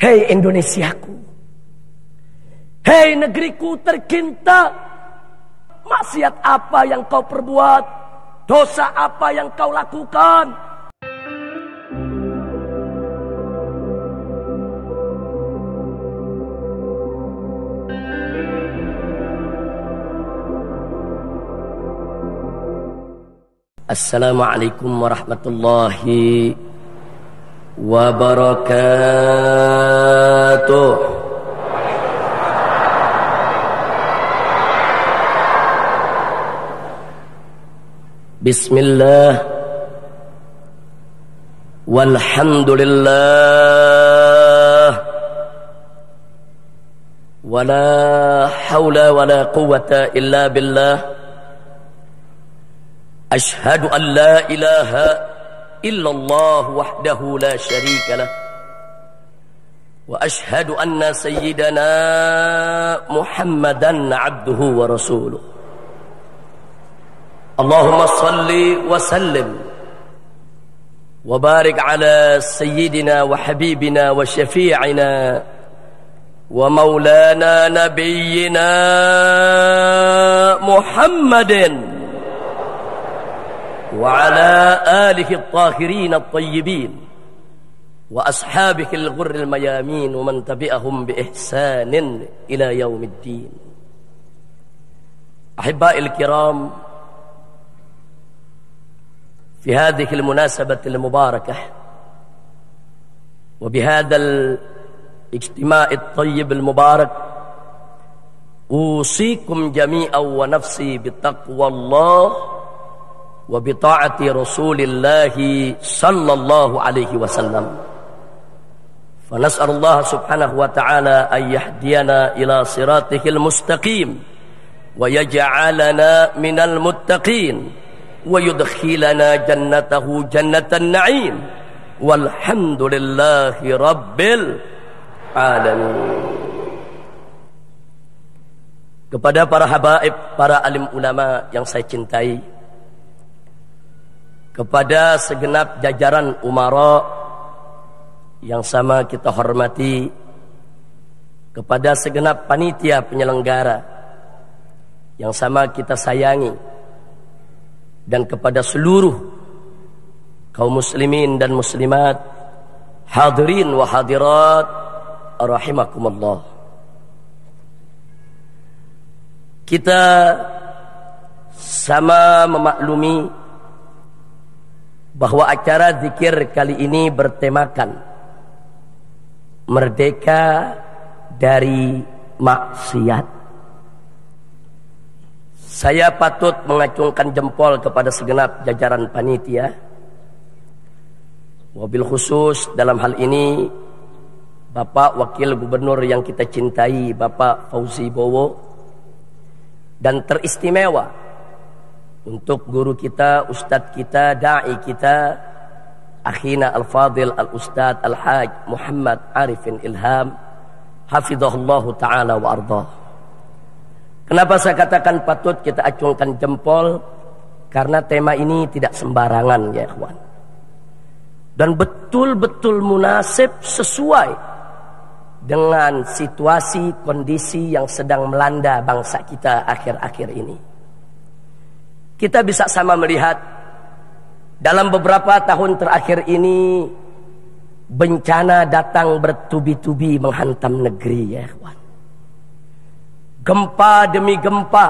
Hei Indonesiaku, hei negeriku tercinta, maksiat apa yang kau perbuat, dosa apa yang kau lakukan? Assalamualaikum warahmatullahi wabarakatuh. Bismillah, walhamdulillah, wala hawla wala quwwata illa billah. Ashhadu an la ilaha illallah wahdahu la syarika lah, wa ashhadu anna sayyidana Muhammadan abduhu wa rasuluh. Allahumma salli wa sallim wa barik ala sayyidina wa habibina wa syafi'ina wa maulana nabiyyina Muhammadin wa ala alihi at-tahirin at-tayyibin wa ashabihi al-ghurr al-mayamin wa man tabi'ahum bi ihsanin ila yaumiddin. Ahibba'il kiram, في هذه المناسبة المباركة وبهذا الاجتماع الطيب المبارك أوصيكم جميعا ونفسي بتقوى الله وبطاعة رسول الله صلى الله عليه وسلم. فنسأل الله سبحانه وتعالى أن يهدينا إلى صراطه المستقيم ويجعلنا من المتقين ويدخلنا جنته جنة النعيم والحمد لله رب العالمين. Kepada para habaib, para alim ulama yang saya cintai, kepada segenap jajaran umara yang sama kita hormati, kepada segenap panitia penyelenggara yang sama kita sayangi, dan kepada seluruh kaum muslimin dan muslimat, hadirin wa hadirat rahimakumullah. Kita sama memaklumi bahwa acara zikir kali ini bertemakan merdeka dari maksiat. Saya patut mengacungkan jempol kepada segenap jajaran panitia, wabil khusus dalam hal ini Bapak Wakil Gubernur yang kita cintai, Bapak Fauzi Bowo, dan teristimewa untuk guru kita, ustadz kita, da'i kita, akhina al-fadil al-ustadz al-haj Muhammad Arifin Ilham, hafidhahullahu ta'ala wa ardah. Kenapa saya katakan patut kita acungkan jempol? Karena tema ini tidak sembarangan ya ikhwan, dan betul-betul munasib sesuai dengan situasi kondisi yang sedang melanda bangsa kita akhir-akhir ini. Kita bisa sama melihat dalam beberapa tahun terakhir ini bencana datang bertubi-tubi menghantam negeri ya ikhwan. Gempa demi gempa,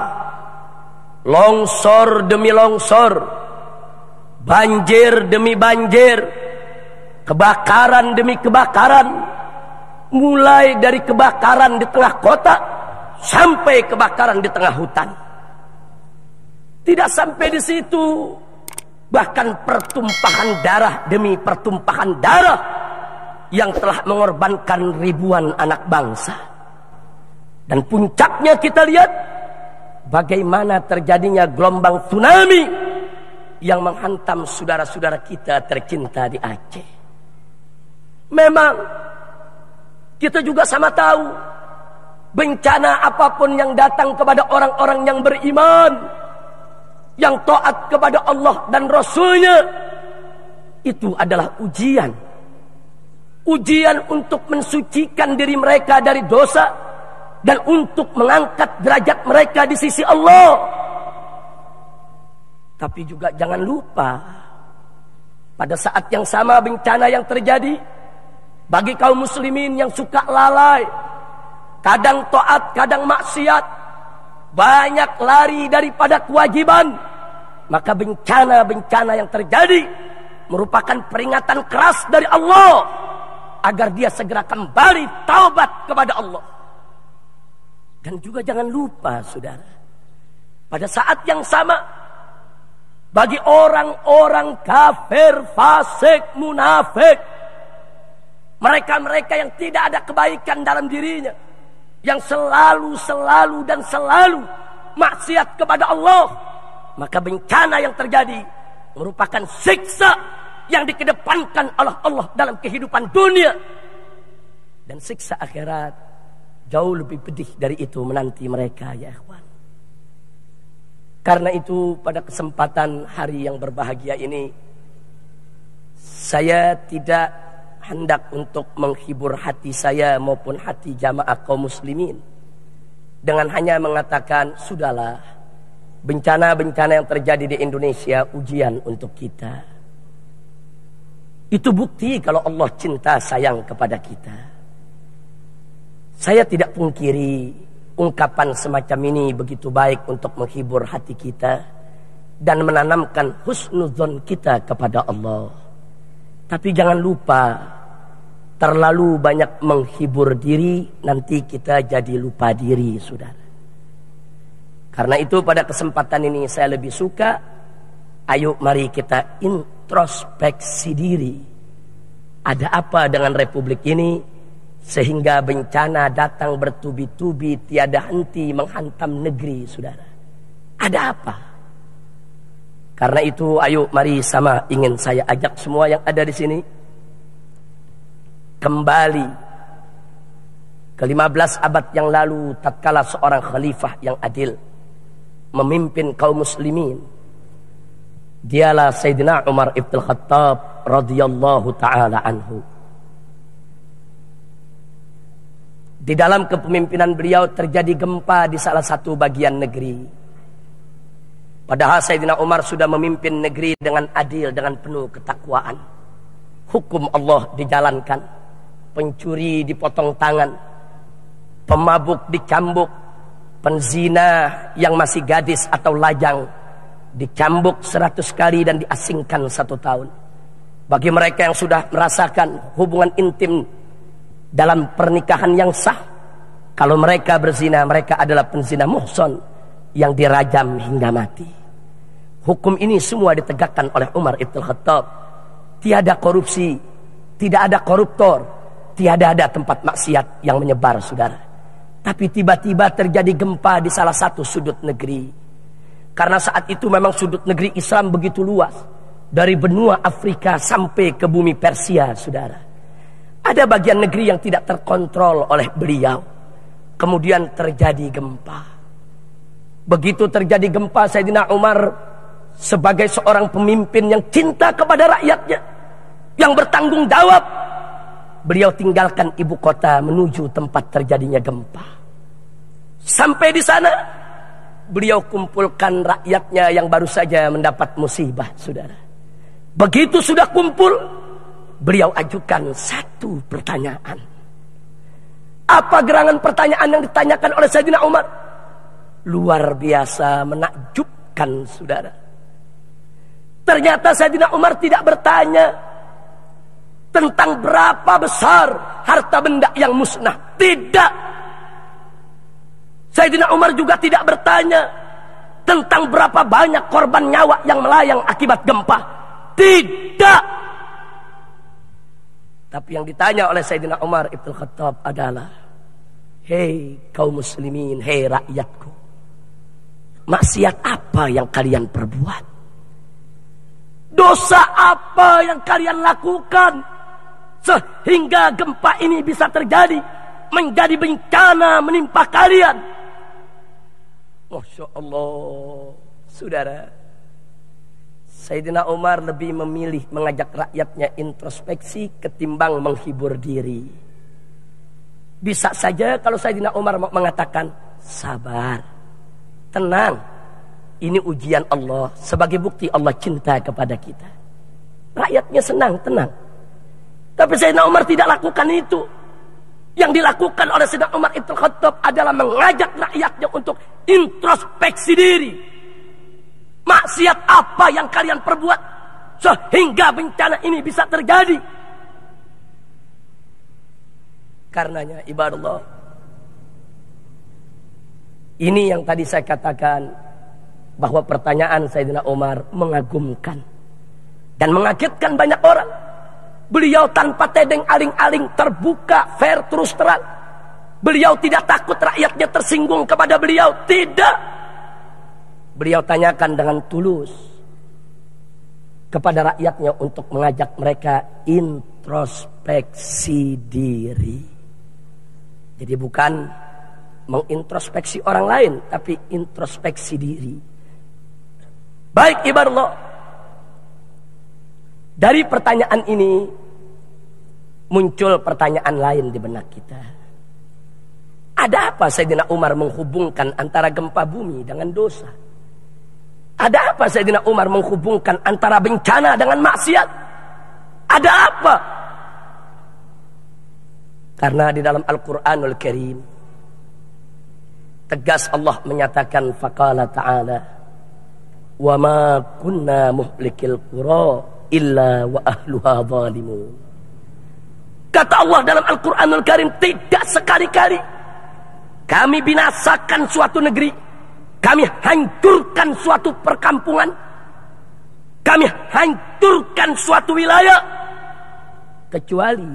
longsor demi longsor, banjir demi banjir, kebakaran demi kebakaran, mulai dari kebakaran di tengah kota sampai kebakaran di tengah hutan. Tidak sampai di situ, bahkan pertumpahan darah demi pertumpahan darah yang telah mengorbankan ribuan anak bangsa. Dan puncaknya kita lihat bagaimana terjadinya gelombang tsunami yang menghantam saudara-saudara kita tercinta di Aceh. Memang kita juga sama tahu bencana apapun yang datang kepada orang-orang yang beriman, yang taat kepada Allah dan Rasulnya, itu adalah ujian. ujian untuk mensucikan diri mereka dari dosa dan untuk mengangkat derajat mereka di sisi Allah. Tapi juga jangan lupa, pada saat yang sama bencana yang terjadi bagi kaum muslimin yang suka lalai, kadang taat, kadang maksiat, banyak lari daripada kewajiban, maka bencana-bencana yang terjadi merupakan peringatan keras dari Allah agar dia segera kembali taubat kepada Allah. Dan juga jangan lupa, saudara, pada saat yang sama bagi orang-orang kafir, fasik, munafik, mereka-mereka yang tidak ada kebaikan dalam dirinya, yang selalu maksiat kepada Allah, maka bencana yang terjadi merupakan siksa yang dikedepankan oleh Allah dalam kehidupan dunia. Dan siksa akhirat jauh lebih pedih dari itu menanti mereka, ya ikhwan. Karena itu pada kesempatan hari yang berbahagia ini, saya tidak hendak untuk menghibur hati saya maupun hati jamaah kaum muslimin dengan hanya mengatakan, sudahlah, bencana-bencana yang terjadi di Indonesia ujian untuk kita. Itu bukti kalau Allah cinta sayang kepada kita. Saya tidak pungkiri ungkapan semacam ini begitu baik untuk menghibur hati kita dan menanamkan husnudzon kita kepada Allah. Tapi jangan lupa, terlalu banyak menghibur diri, nanti kita jadi lupa diri, saudara. Karena itu pada kesempatan ini saya lebih suka, ayo mari kita introspeksi diri. Ada apa dengan republik ini sehingga bencana datang bertubi-tubi tiada henti menghantam negeri, saudara? Ada apa? Karena itu ayo mari sama ingin saya ajak semua yang ada di sini kembali ke 15 abad yang lalu, tatkala seorang khalifah yang adil memimpin kaum muslimin. Dialah Sayyidina Umar ibn Khattab radhiyallahu ta'ala anhu. Di dalam kepemimpinan beliau terjadi gempa di salah satu bagian negeri. Padahal Sayyidina Umar sudah memimpin negeri dengan adil, dengan penuh ketakwaan. Hukum Allah dijalankan, pencuri dipotong tangan, pemabuk dicambuk, penzina yang masih gadis atau lajang dicambuk 100 kali dan diasingkan 1 tahun. Bagi mereka yang sudah merasakan hubungan intim dalam pernikahan yang sah, kalau mereka berzina, mereka adalah penzina muhson yang dirajam hingga mati. Hukum ini semua ditegakkan oleh Umar ibn Khattab. Tiada korupsi, tidak ada koruptor, tiada ada tempat maksiat yang menyebar, saudara. Tapi tiba-tiba terjadi gempa di salah satu sudut negeri. Karena saat itu memang sudut negeri Islam begitu luas, dari benua Afrika sampai ke bumi Persia, saudara. Ada bagian negeri yang tidak terkontrol oleh beliau. Kemudian terjadi gempa. Begitu terjadi gempa, Sayyidina Umar sebagai seorang pemimpin yang cinta kepada rakyatnya, yang bertanggung jawab, beliau tinggalkan ibu kota menuju tempat terjadinya gempa. Sampai di sana, beliau kumpulkan rakyatnya yang baru saja mendapat musibah, saudara. Begitu sudah kumpul, beliau ajukan satu pertanyaan. Apa gerangan pertanyaan yang ditanyakan oleh Sayyidina Umar? Luar biasa menakjubkan, saudara. Ternyata Sayyidina Umar tidak bertanya tentang berapa besar harta benda yang musnah. Tidak. Sayyidina Umar juga tidak bertanya tentang berapa banyak korban nyawa yang melayang akibat gempa. Tidak. Tapi yang ditanya oleh Sayyidina Umar ibn Khattab adalah, hei kaum muslimin, hei rakyatku, maksiat apa yang kalian perbuat? Dosa apa yang kalian lakukan sehingga gempa ini bisa terjadi, menjadi bencana menimpa kalian? Masya Allah, saudara, Sayyidina Umar lebih memilih mengajak rakyatnya introspeksi ketimbang menghibur diri. Bisa saja kalau Sayyidina Umar mau mengatakan, sabar, tenang, ini ujian Allah, sebagai bukti Allah cinta kepada kita. Rakyatnya senang, tenang. Tapi Sayyidina Umar tidak lakukan itu. Yang dilakukan oleh Sayyidina Umar Ibn Khattab adalah mengajak rakyatnya untuk introspeksi diri. Maksiat apa yang kalian perbuat sehingga bencana ini bisa terjadi? Karenanya ibadallah, ini yang tadi saya katakan, bahwa pertanyaan Sayyidina Umar mengagumkan dan mengagetkan banyak orang. Beliau tanpa tedeng aling-aling, terbuka, fair, terus terang. Beliau tidak takut rakyatnya tersinggung kepada beliau, tidak. Beliau tanyakan dengan tulus kepada rakyatnya untuk mengajak mereka introspeksi diri. Jadi bukan mengintrospeksi orang lain, tapi introspeksi diri. Baik ibadallah, dari pertanyaan ini muncul pertanyaan lain di benak kita. Ada apa Sayyidina Umar menghubungkan antara gempa bumi dengan dosa? Ada apa Sayyidina Umar menghubungkan antara bencana dengan maksiat? Ada apa? Karena di dalam Al-Quranul Karim tegas Allah menyatakan, faqala ta'ala, wa ma kunna muhlikil qura illa wa ahluha zalimun. Kata Allah dalam Al-Quranul Karim, tidak sekali-kali kami binasakan suatu negeri, kami hancurkan suatu perkampungan, kami hancurkan suatu wilayah, kecuali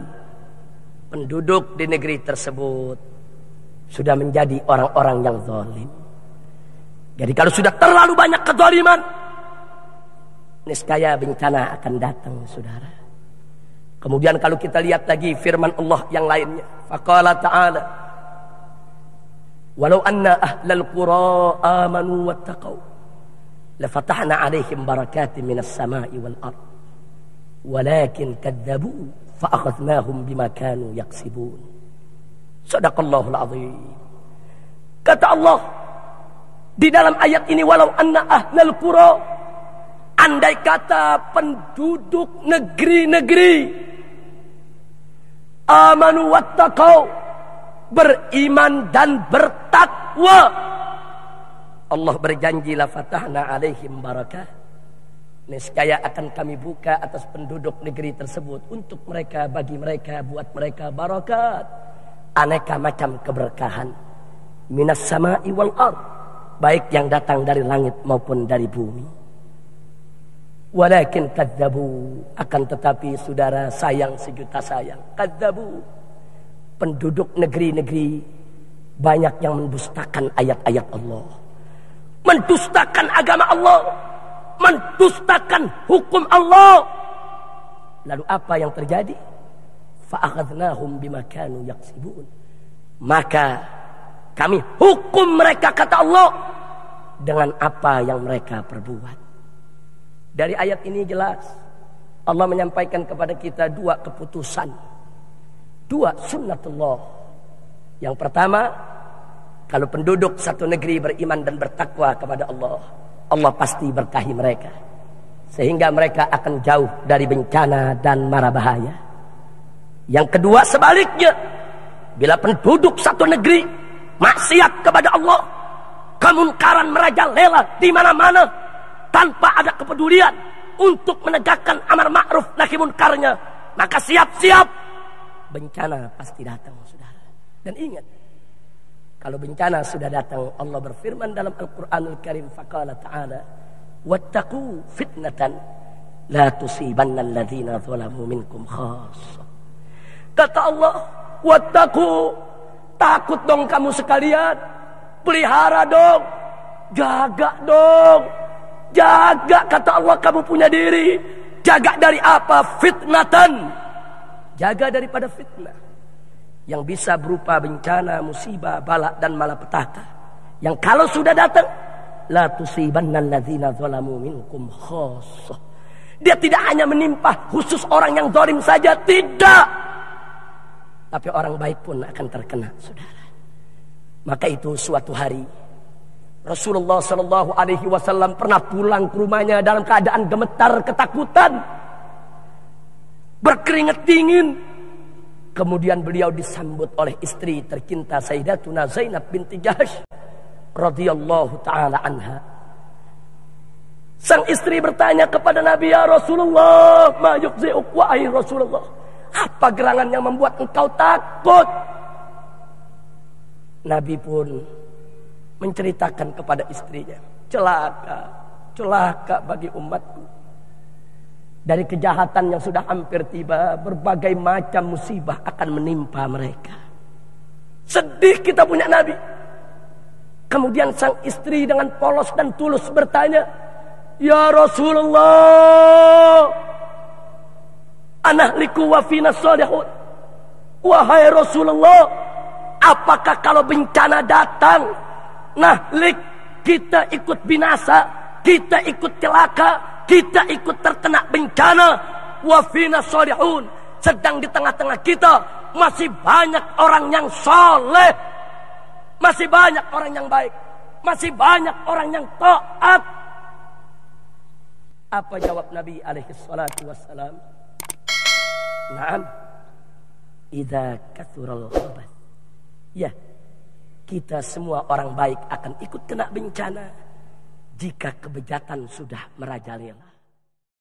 penduduk di negeri tersebut sudah menjadi orang-orang yang zalim. Jadi kalau sudah terlalu banyak kezaliman, niscaya bencana akan datang, saudara. Kemudian kalau kita lihat lagi firman Allah yang lainnya, faqala ta'ala, walau anna ahlal qura amanu wattaqau lafatahna 'alaihim barakatin minas sama'i wal ard walakin kadzabu fa akhadnahum bima kanu yaksibun. Shadaqallahul azim. Kata Allah di dalam ayat ini, walau anna ahlal qura, andai kata penduduk negeri-negeri amanu wattaqau, beriman dan bertakwa, Allah berjanji la fatahna alaihim barakah, niscaya akan kami buka atas penduduk negeri tersebut untuk mereka, bagi mereka, buat mereka barakat, aneka macam keberkahan, minas sama'i wal ard, baik yang datang dari langit maupun dari bumi. Walakin kadzabu, akan tetapi saudara sayang sejuta sayang, kadzabu, penduduk negeri-negeri banyak yang mendustakan ayat-ayat Allah, mendustakan agama Allah, mendustakan hukum Allah. Lalu apa yang terjadi? Fa'akhadnahum bima kanu yaksibun, maka kami hukum mereka, kata Allah, dengan apa yang mereka perbuat. Dari ayat ini jelas Allah menyampaikan kepada kita dua keputusan, dua sunnatullah. Yang pertama, kalau penduduk satu negeri beriman dan bertakwa kepada Allah, Allah pasti berkahi mereka, sehingga mereka akan jauh dari bencana dan mara bahaya. Yang kedua sebaliknya, bila penduduk satu negeri maksiat kepada Allah, kemungkaran merajalela di mana-mana tanpa ada kepedulian untuk menegakkan amar ma'ruf nahi munkarnya, maka siap-siap bencana pasti datang, saudara. Dan ingat, kalau bencana sudah datang, Allah berfirman dalam Al-Quranul Karim, faqala ta'ala, wattaqu fitnatan la tusibanna alladhina zalamu minkum khassa. Kata Allah, wattaqu, takut dong kamu sekalian, pelihara dong, jaga dong, jaga, kata Allah, kamu punya diri. Jaga dari apa? Fitnatan, jaga daripada fitnah yang bisa berupa bencana, musibah, bala dan malapetaka, yang kalau sudah datang la tusibanna alladzina zalamu minkum khassah. Dia tidak hanya menimpa khusus orang yang zalim saja, tidak. Tapi orang baik pun akan terkena, saudara. Maka itu suatu hari Rasulullah Shallallahu Alaihi Wasallam pernah pulang ke rumahnya dalam keadaan gemetar ketakutan, berkeringat dingin. Kemudian beliau disambut oleh istri tercinta Sayyidatuna Zainab binti Jahsy radhiyallahu taala anha. Sang istri bertanya kepada Nabi, ya Rasulullah, ma yukhzi'uk wahai Rasulullah, apa gerangan yang membuat engkau takut? Nabi pun menceritakan kepada istrinya, celaka bagi umatku. Dari kejahatan yang sudah hampir tiba, berbagai macam musibah akan menimpa mereka. Sedih kita punya Nabi. Kemudian sang istri dengan polos dan tulus bertanya, ya Rasulullah, anahliku wa fina salihun. Wahai Rasulullah, apakah kalau bencana datang, nahlik, kita ikut binasa, kita ikut celaka, kita ikut terkena bencana, wa fina salihun, sedang di tengah-tengah kita masih banyak orang yang saleh, masih banyak orang yang baik, masih banyak orang yang taat. Apa jawab Nabi alaihi salatu wassalam? Naam, idza kathural khabath. Ya, kita semua orang baik akan ikut kena bencana jika kebejatan sudah merajalela.